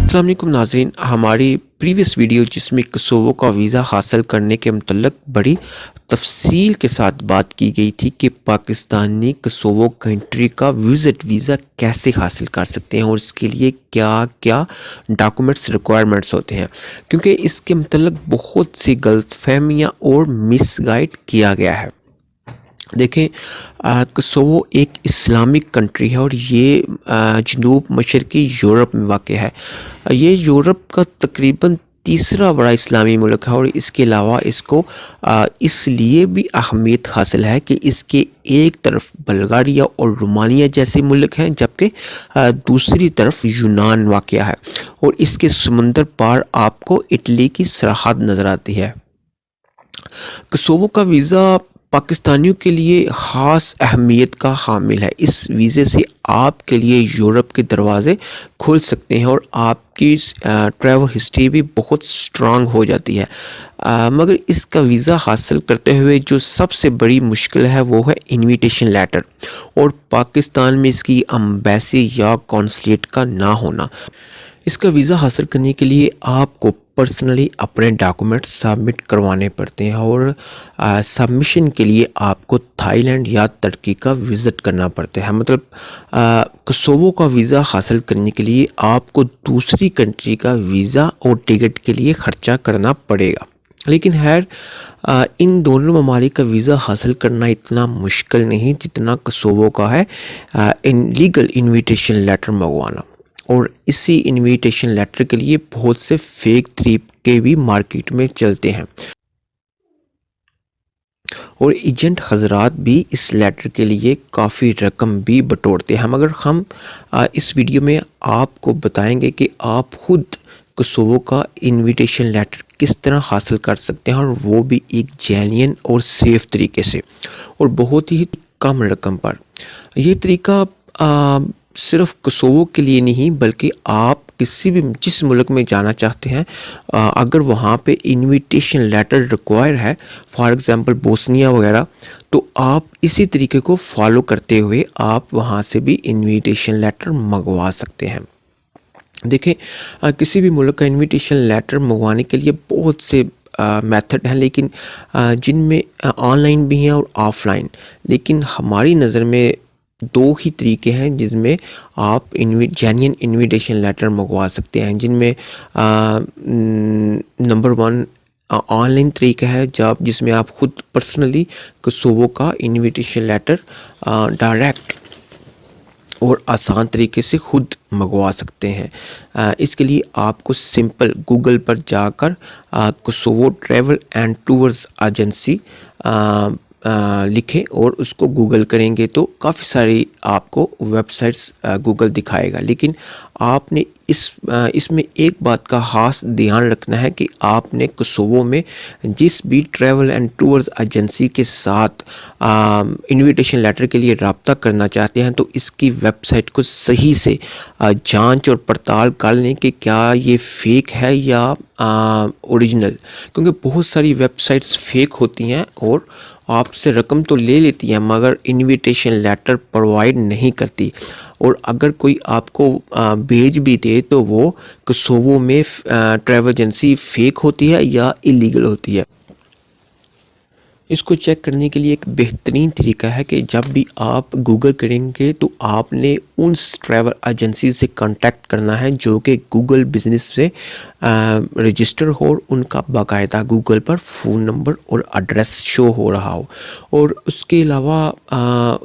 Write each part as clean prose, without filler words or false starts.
السلام علیکم ناظرین، ہماری پریویس ویڈیو جس میں کوسوو کا ویزا حاصل کرنے کے متعلق بڑی تفصیل کے ساتھ بات کی گئی تھی کہ پاکستانی کوسوو کنٹری کا وزٹ ویزا کیسے حاصل کر سکتے ہیں اور اس کے لیے کیا کیا ڈاکومنٹس ریکوائرمنٹس ہوتے ہیں، کیونکہ اس کے متعلق بہت سی غلط فہمیاں اور مس گائیڈ کیا گیا ہے۔ دیکھیں، کوسوو ایک اسلامک کنٹری ہے اور یہ جنوب مشرقی یورپ میں واقع ہے۔ یہ یورپ کا تقریباً تیسرا بڑا اسلامی ملک ہے اور اس کے علاوہ اس کو اس لیے بھی اہمیت حاصل ہے کہ اس کے ایک طرف بلغاریہ اور رومانیہ جیسے ملک ہیں، جبکہ دوسری طرف یونان واقع ہے اور اس کے سمندر پار آپ کو اٹلی کی سرحد نظر آتی ہے۔ کوسوو کا ویزا پاکستانیوں کے لیے خاص اہمیت کا حامل ہے۔ اس ویزے سے آپ کے لیے یورپ کے دروازے کھل سکتے ہیں اور آپ کی ٹریول ہسٹری بھی بہت سٹرانگ ہو جاتی ہے۔ مگر اس کا ویزا حاصل کرتے ہوئے جو سب سے بڑی مشکل ہے وہ ہے انویٹیشن لیٹر اور پاکستان میں اس کی امبیسی یا کونسلیٹ کا نہ ہونا۔ اس کا ویزا حاصل کرنے کے لیے آپ کو پرسنلی اپنے ڈاکومنٹ سبمٹ کروانے پڑتے ہیں اور سبمیشن کے لیے آپ کو تھائی لینڈ یا ترکی کا وزٹ کرنا پڑتا ہے۔ مطلب کوسوو کا ویزا حاصل کرنے کے لیے آپ کو دوسری کنٹری کا ویزا اور ٹکٹ کے لیے خرچہ کرنا پڑے گا، لیکن ان دونوں ممالک کا ویزا حاصل کرنا اتنا مشکل نہیں جتنا کوسوو کا ہے لیگل انویٹیشن لیٹر منگوانا۔ اور اسی انویٹیشن لیٹر کے لیے بہت سے فیک طریقے بھی مارکیٹ میں چلتے ہیں اور ایجنٹ حضرات بھی اس لیٹر کے لیے کافی رقم بھی بٹورتے ہیں، مگر ہم اس ویڈیو میں آپ کو بتائیں گے کہ آپ خود کوسوو کا انویٹیشن لیٹر کس طرح حاصل کر سکتے ہیں اور وہ بھی ایک جینین اور سیف طریقے سے اور بہت ہی کم رقم پر۔ یہ طریقہ صرف کوسوو کے لیے نہیں بلکہ آپ کسی بھی جس ملک میں جانا چاہتے ہیں، اگر وہاں پہ انویٹیشن لیٹر ریکوائر ہے، فار ایگزامپل بوسنیا وغیرہ، تو آپ اسی طریقے کو فالو کرتے ہوئے آپ وہاں سے بھی انویٹیشن لیٹر منگوا سکتے ہیں۔ دیکھیں، کسی بھی ملک کا انویٹیشن لیٹر منگوانے کے لیے بہت سے میتھڈ ہیں، لیکن جن میں آن لائن بھی ہیں اور آف لائن، لیکن ہماری نظر میں دو ہی طریقے ہیں جس میں آپ جینین انویٹیشن لیٹر منگوا سکتے ہیں، جن میں نمبر 1 آن لائن طریقہ ہے جس میں آپ خود پرسنلی کوسوو کا انویٹیشن لیٹر ڈائریکٹ اور آسان طریقے سے خود منگوا سکتے ہیں۔ اس کے لیے آپ کو سمپل گوگل پر جا کر Kosovo travel and tours agency لکھیں اور اس کو گوگل کریں گے تو کافی ساری آپ کو ویب سائٹس گوگل دکھائے گا، لیکن آپ نے اس میں ایک بات کا خاص دھیان رکھنا ہے کہ آپ نے کوسوو میں جس بھی ٹریول اینڈ ٹورز ایجنسی کے ساتھ انویٹیشن لیٹر کے لیے رابطہ کرنا چاہتے ہیں تو اس کی ویب سائٹ کو صحیح سے جانچ اور پڑتال کر لیں کہ کیا یہ فیک ہے یا اوریجنل، کیونکہ بہت ساری ویب سائٹس فیک ہوتی ہیں اور آپ سے رقم تو لے لیتی ہیں مگر انویٹیشن لیٹر پرووائڈ نہیں کرتی، اور اگر کوئی آپ کو بھیج بھی دے تو وہ کوسوو میں ٹریول ایجنسی فیک ہوتی ہے یا ایلیگل ہوتی ہے۔ اس کو چیک کرنے کے لیے ایک بہترین طریقہ ہے کہ جب بھی آپ گوگل کریں گے تو آپ نے ان ٹریول ایجنسی سے کانٹیکٹ کرنا ہے جو کہ گوگل بزنس سے رجسٹر ہو اور ان کا باقاعدہ گوگل پر فون نمبر اور ایڈریس شو ہو رہا ہو، اور اس کے علاوہ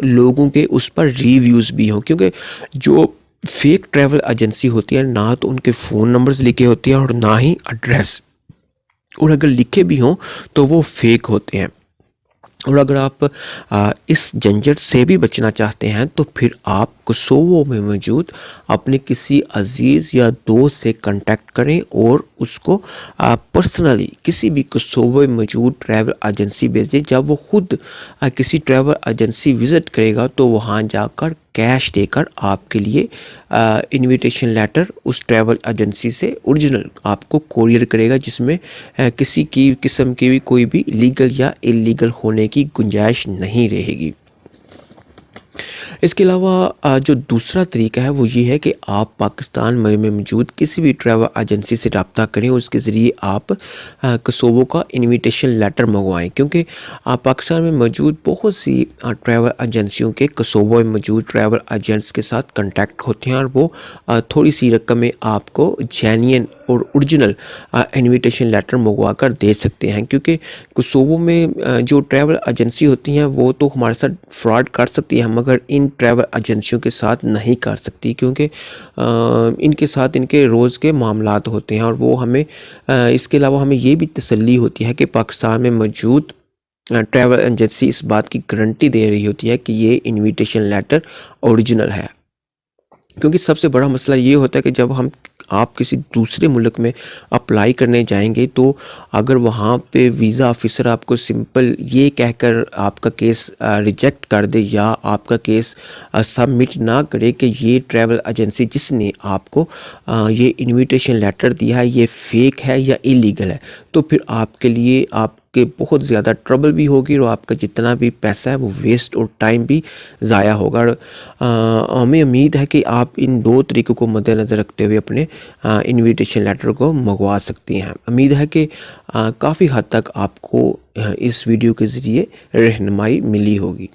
لوگوں کے اس پر ریویوز بھی ہوں، کیونکہ جو فیک ٹریول ایجنسی ہوتی ہے نہ تو ان کے فون نمبرز لکھے ہوتے ہیں اور نہ ہی ایڈریس، اور اگر لکھے بھی ہوں تو وہ فیک ہوتے ہیں۔ اور اگر آپ اس جھنجھٹ سے بھی بچنا چاہتے ہیں تو پھر آپ کوسوو میں موجود اپنے کسی عزیز یا دوست سے کانٹیکٹ کریں اور اس کو پرسنلی کسی بھی کوسوو میں موجود ٹریول ایجنسی بھیجیں۔ جب وہ خود کسی ٹریول ایجنسی وزٹ کرے گا تو وہاں جا کر کیش دے کر آپ کے لیے انویٹیشن لیٹر اس ٹریول ایجنسی سے اوریجنل آپ کو کوریئر کرے گا، جس میں کسی کی قسم کی بھی کوئی بھی لیگل یا انلیگل ہونے کی گنجائش نہیں رہے گی۔ اس کے علاوہ جو دوسرا طریقہ ہے وہ یہ ہے کہ آپ پاکستان میں موجود کسی بھی ٹریول ایجنسی سے رابطہ کریں، اس کے ذریعے آپ کوسوو کا انویٹیشن لیٹر منگوائیں، کیونکہ پاکستان میں موجود بہت سی ٹریول ایجنسیوں کے کوسوو میں موجود ٹریول ایجنٹس کے ساتھ کنٹیکٹ ہوتے ہیں، اور وہ تھوڑی سی رقم میں آپ کو جینین اور اوریجنل انویٹیشن لیٹر منگوا کر دے سکتے ہیں، کیونکہ کوسوو میں جو ٹریول ایجنسی ہوتی ہیں وہ تو ہمارے ساتھ فراڈ کر سکتی ہیں، مگر ان ٹریول ایجنسیوں کے ساتھ نہیں کر سکتی، کیونکہ ان کے ساتھ ان کے روز کے معاملات ہوتے ہیں، اور وہ ہمیں اس کے علاوہ ہمیں یہ بھی تسلی ہوتی ہے کہ پاکستان میں موجود ٹریول ایجنسی اس بات کی گارنٹی دے رہی ہوتی ہے کہ یہ انویٹیشن لیٹر اوریجنل ہے۔ کیونکہ سب سے بڑا مسئلہ یہ ہوتا ہے کہ جب آپ کسی دوسرے ملک میں اپلائی کرنے جائیں گے، تو اگر وہاں پہ ویزا آفیسر آپ کو سمپل یہ کہہ کر آپ کا کیس ریجیکٹ کر دے یا آپ کا کیس سبمٹ نہ کرے کہ یہ ٹریول ایجنسی جس نے آپ کو یہ انویٹیشن لیٹر دیا ہے یہ فیک ہے یا ایلیگل ہے، تو پھر آپ کے لیے آپ کے بہت زیادہ ٹربل بھی ہوگی، اور آپ کا جتنا بھی پیسہ ہے وہ ویسٹ اور ٹائم بھی ضائع ہوگا۔ اور ہمیں امید ہے کہ آپ ان دو طریقوں کو مد نظر رکھتے ہوئے اپنے انویٹیشن لیٹر کو منگوا سکتی ہیں۔ امید ہے کہ کافی حد تک آپ کو اس ویڈیو کے ذریعے رہنمائی ملی ہوگی۔